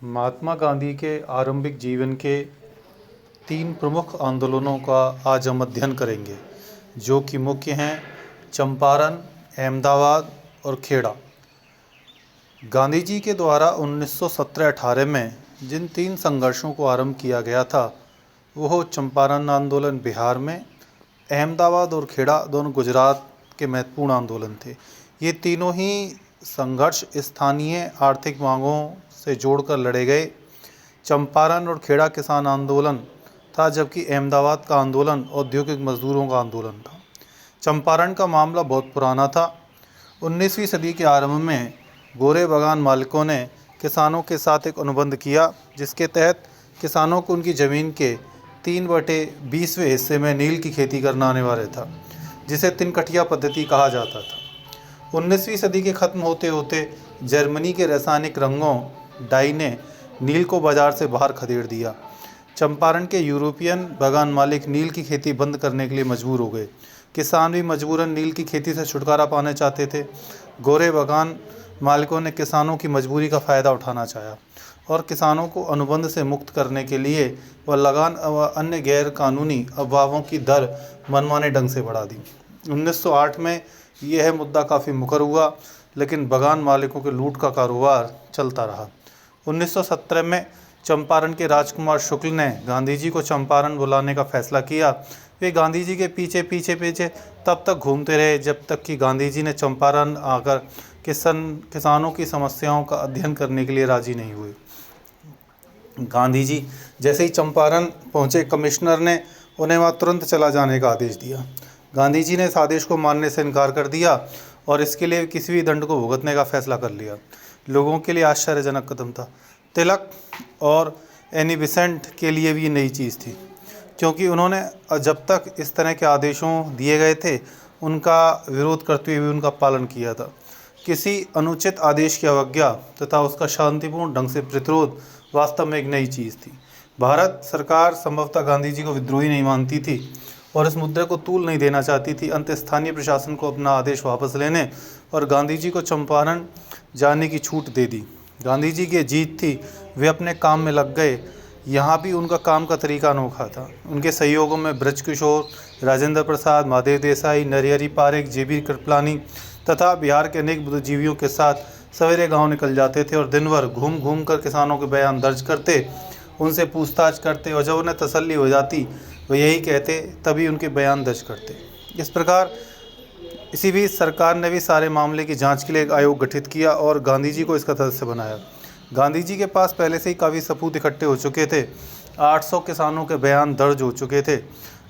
महात्मा गांधी के आरंभिक जीवन के 3 प्रमुख आंदोलनों का आज हम अध्ययन करेंगे, जो कि मुख्य हैं चंपारण, अहमदाबाद और खेड़ा। गांधी जी के द्वारा 1917-18 में जिन 3 संघर्षों को आरंभ किया गया था, वह चंपारण आंदोलन बिहार में, अहमदाबाद और खेड़ा दोनों गुजरात के महत्वपूर्ण आंदोलन थे। ये तीनों ही संघर्ष स्थानीय आर्थिक मांगों से जोड़कर लड़े गए। चंपारण और खेड़ा किसान आंदोलन था, जबकि अहमदाबाद का आंदोलन औद्योगिक मजदूरों का आंदोलन था। चंपारण का मामला बहुत पुराना था। 19वीं सदी के आरंभ में गोरे बागान मालिकों ने किसानों के साथ एक अनुबंध किया, जिसके तहत किसानों को उनकी ज़मीन के 3/20वें हिस्से में नील की खेती करना अनिवार्य था, जिसे तिनकटिया पद्धति कहा जाता था। 19वीं सदी के ख़त्म होते होते जर्मनी के रासायनिक रंगों डाई ने नील को बाजार से बाहर खदेड़ दिया। चंपारण के यूरोपियन बागान मालिक नील की खेती बंद करने के लिए मजबूर हो गए। किसान भी मजबूरन नील की खेती से छुटकारा पाना चाहते थे। गोरे बागान मालिकों ने किसानों की मजबूरी का फ़ायदा उठाना चाहा और किसानों को अनुबंध से मुक्त करने के लिए वह लगान व अन्य गैर कानूनी अफवाहों की दर मनमाने ढंग से बढ़ा दी। 1908 में यह मुद्दा काफ़ी मुखर हुआ, लेकिन बागान मालिकों के लूट का कारोबार चलता रहा। 1917 में चंपारण के राजकुमार शुक्ल ने गांधी जी को चंपारण बुलाने का फैसला किया। वे गांधी जी के पीछे तब तक घूमते रहे, जब तक कि गांधी जी ने चंपारण आकर किसानों की समस्याओं का अध्ययन करने के लिए राजी नहीं हुए। गांधी जी जैसे ही चंपारण पहुंचे, कमिश्नर ने उन्हें वहां तुरंत चला जाने का आदेश दिया। गांधी जी ने इस आदेश को मानने से इनकार कर दिया और इसके लिए किसी भी दंड को भुगतने का फैसला कर लिया। लोगों के लिए आश्चर्यजनक कदम था। तिलक और एनी बेसेंट के लिए भी नई चीज़ थी, क्योंकि उन्होंने जब तक इस तरह के आदेशों दिए गए थे, उनका विरोध करते हुए उनका पालन किया था। किसी अनुचित आदेश की अवज्ञा तथा उसका शांतिपूर्ण ढंग से प्रतिरोध वास्तव में एक नई चीज़ थी। भारत सरकार संभवतः गांधी जी को विद्रोही नहीं मानती थी और इस मुद्दे को तूल नहीं देना चाहती थी। अंत स्थानीय प्रशासन को अपना आदेश वापस लेने और गांधी जी को चंपारण जाने की छूट दे दी। गांधी जी की जीत थी। वे अपने काम में लग गए। यहाँ भी उनका काम का तरीका अनोखा था। उनके सहयोगों में ब्रजकिशोर, राजेंद्र प्रसाद, महादेव देसाई, नरहरि पारेख, जेबी कृपलानी तथा बिहार के अनेक बुद्धिजीवियों के साथ सवेरे गांव निकल जाते थे और दिन भर घूम घूम कर किसानों के बयान दर्ज करते, उनसे पूछताछ करते और जब उन्हें तसल्ली हो जाती वो यही कहते, तभी उनके बयान दर्ज करते। इस प्रकार इसी बीच सरकार ने भी सारे मामले की जांच के लिए एक आयोग गठित किया और गांधी जी को इसका सदस्य बनाया। गांधी जी के पास पहले से ही काफ़ी सबूत इकट्ठे हो चुके थे। 800 किसानों के बयान दर्ज हो चुके थे।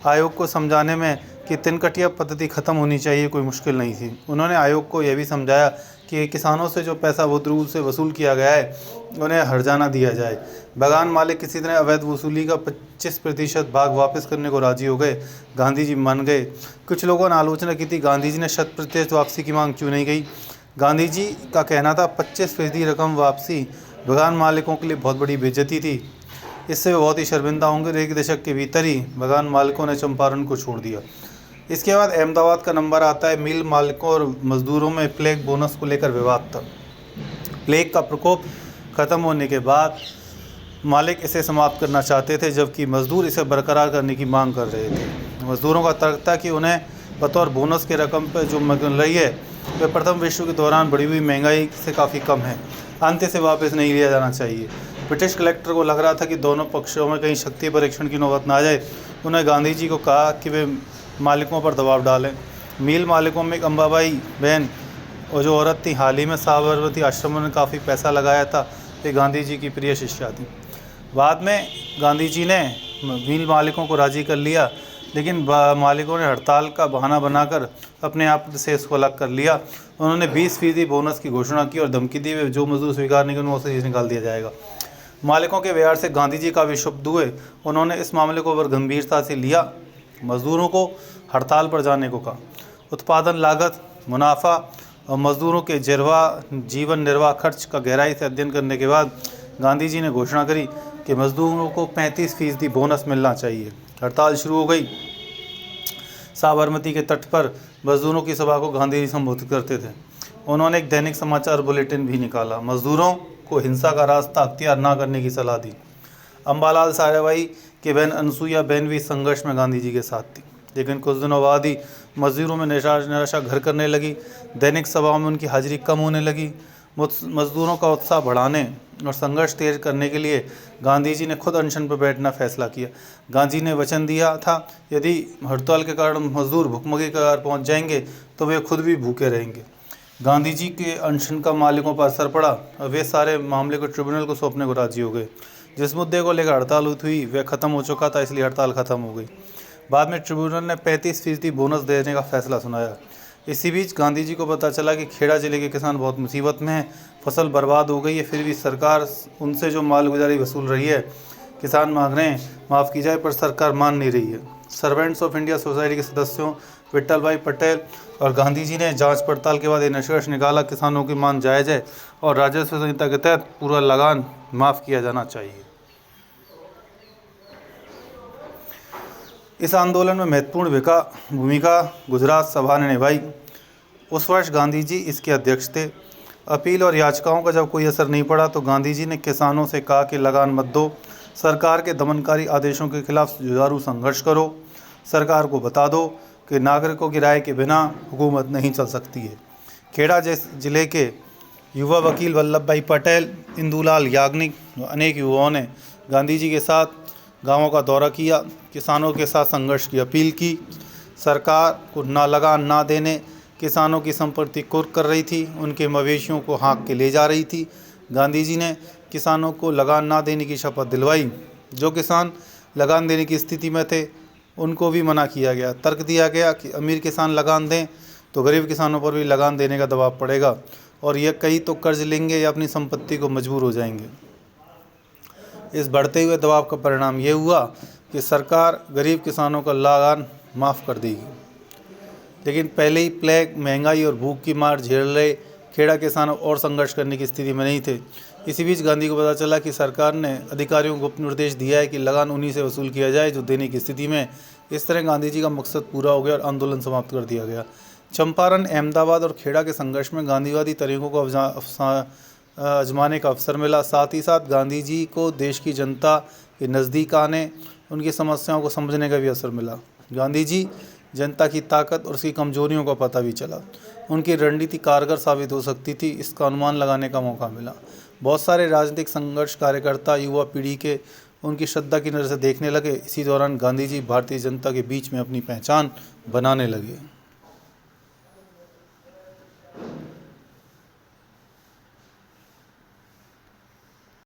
आयोग को समझाने में कि तिनकटिया पद्धति ख़त्म होनी चाहिए कोई मुश्किल नहीं थी। उन्होंने आयोग को यह भी समझाया कि किसानों से जो पैसा बुधरूल से वसूल किया गया है, उन्हें हर्जाना दिया जाए। बागान मालिक किसी तरह अवैध वसूली का 25% भाग वापस करने को राजी हो गए। गांधी जी मान गए। कुछ लोगों ने आलोचना की थी, गांधी जी ने 100% वापसी की मांग क्यों नहीं गई। गांधी जी का कहना था 25% रकम वापसी बागान मालिकों के लिए बहुत बड़ी बेइज्जती थी, इससे वे बहुत ही शर्मिंदा होंगे। 1 दशक के भीतर ही बागान मालिकों ने चंपारण को छोड़ दिया। इसके बाद अहमदाबाद का नंबर आता है। मिल मालिकों और मजदूरों में प्लेग बोनस को लेकर विवाद था। प्लेग का प्रकोप खत्म होने के बाद मालिक इसे समाप्त करना चाहते थे, जबकि मजदूर इसे बरकरार करने की मांग कर रहे थे। मजदूरों का तर्क था कि उन्हें बतौर बोनस की रकम पर जो मिल रही है वह प्रथम विश्व के दौरान बढ़ी हुई महंगाई से काफ़ी कम है, अंत से वापस नहीं लिया जाना चाहिए। ब्रिटिश कलेक्टर को लग रहा था कि दोनों पक्षों में कहीं शक्ति परीक्षण की नौबत ना आ जाए। उन्होंने गांधी जी को कहा कि वे मालिकों पर दबाव डालें। मील मालिकों में एक अम्बाबाई बहन और जो औरत थी, हाल ही में साबरमती आश्रम में काफ़ी पैसा लगाया था, वे गांधी जी की प्रिय शिष्या थी। बाद में गांधी जी ने मील मालिकों को राज़ी कर लिया, लेकिन मालिकों ने हड़ताल का बहाना बनाकर अपने आप से इसको अलग कर लिया। उन्होंने 20% बोनस की घोषणा की और धमकी दी, वे जो मजदूर स्वीकार नहीं करेंगे उसे निकाल दिया जाएगा। मालिकों के व्यवहार से गांधी जी का विक्षुब्ध हुए। उन्होंने इस मामले को और गंभीरता से लिया। मजदूरों को हड़ताल पर जाने को कहा। उत्पादन लागत, मुनाफा और मजदूरों के जीवन निर्वाह खर्च का गहराई से अध्ययन करने के बाद गांधी जी ने घोषणा करी कि मजदूरों को 35% बोनस मिलना चाहिए। हड़ताल शुरू हो गई। साबरमती के तट पर मजदूरों की सभा को गांधी जी संबोधित करते थे। उन्होंने एक दैनिक समाचार बुलेटिन भी निकाला। मजदूरों, को हिंसा का रास्ता अख्तियार न करने की सलाह दी। अम्बालाल साराभाई की बहन अनसुईया बेन भी संघर्ष में गांधी जी के साथ थी, लेकिन कुछ दिनों बाद ही मजदूरों में निराशा घर करने लगी। दैनिक सभाओं में उनकी हाजिरी कम होने लगी। मजदूरों का उत्साह बढ़ाने और संघर्ष तेज करने के लिए गांधी जी ने खुद अनशन पर बैठना फैसला किया। गांधी ने वचन दिया था, यदि हड़ताल के कारण मजदूर भुखमरी के कगार पहुंच जाएंगे तो वे खुद भी भूखे रहेंगे। गांधी जी के अनशन का मालिकों पर असर पड़ा और वे सारे मामले को ट्रिब्यूनल को सौंपने को राजी हो गए। जिस मुद्दे को लेकर हड़ताल हुई वह खत्म हो चुका था, इसलिए हड़ताल खत्म हो गई। बाद में ट्रिब्यूनल ने 35% बोनस देने का फैसला सुनाया। इसी बीच गांधी जी को पता चला कि खेड़ा जिले के किसान बहुत मुसीबत में हैं, फसल बर्बाद हो गई है, फिर भी सरकार उनसे जो मालगुजारी वसूल रही है, किसान मांग रहे हैं माफ़ की जाए, पर सरकार मान नहीं रही है। सर्वेंट्स ऑफ इंडिया सोसाइटी के सदस्यों विट्ठल भाई पटेल और गांधी जी ने जांच पड़ताल के बाद ये निष्कर्ष निकाला, किसानों की मांग जायज़ है और राजस्व संहिता के तहत पूरा लगान माफ़ किया जाना चाहिए। इस आंदोलन में महत्वपूर्ण भूमिका गुजरात सभा ने निभाई। उस वर्ष गांधी जी इसके अध्यक्ष थे। अपील और याचिकाओं का जब कोई असर नहीं पड़ा तो गांधी जी ने किसानों से कहा कि लगान मत दो, सरकार के दमनकारी आदेशों के खिलाफ जुझारू संघर्ष करो, सरकार को बता दो कि नागरिकों की राय के बिना हुकूमत नहीं चल सकती है। खेड़ा जिले के युवा वकील वल्लभ भाई पटेल, इंदुलाल याग्निक व अनेक युवाओं ने गांधी जी के साथ गांवों का दौरा किया, किसानों के साथ संघर्ष की अपील की। सरकार को ना लगान ना देने, किसानों की संपत्ति कुर्क कर रही थी, उनके मवेशियों को हाँक के ले जा रही थी। गांधी जी ने किसानों को लगान ना देने की शपथ दिलवाई। जो किसान लगान देने की स्थिति में थे उनको भी मना किया गया। तर्क दिया गया कि अमीर किसान लगान दें तो गरीब किसानों पर भी लगान देने का दबाव पड़ेगा और यह कई तो कर्ज लेंगे या अपनी संपत्ति को मजबूर हो जाएंगे। इस बढ़ते हुए दबाव का परिणाम ये हुआ कि सरकार गरीब किसानों का लगान माफ़ कर देगी, लेकिन पहले ही प्लेग, महंगाई और भूख की मार झेल रहे खेड़ा किसान और संघर्ष करने की स्थिति में नहीं थे। इसी बीच गांधी को पता चला कि सरकार ने अधिकारियों को गुप्त निर्देश दिया है कि लगान उन्हीं से वसूल किया जाए जो देने की स्थिति में। इस तरह गांधी जी का मकसद पूरा हो गया और आंदोलन समाप्त कर दिया गया। चंपारण, अहमदाबाद और खेड़ा के संघर्ष में गांधीवादी तरीकों को आजमाने का अवसर मिला। साथ ही साथ गांधी जी को देश की जनता के नज़दीक आने, उनकी समस्याओं को समझने का भी अवसर मिला। गांधी जी जनता की ताकत और उसकी कमजोरियों का पता भी चला। उनकी रणनीति कारगर साबित हो सकती थी, इसका अनुमान लगाने का मौका मिला। बहुत सारे राजनीतिक संघर्ष कार्यकर्ता युवा पीढ़ी के उनकी श्रद्धा की नज़र से देखने लगे। इसी दौरान गांधी जी भारतीय जनता के बीच में अपनी पहचान बनाने लगे।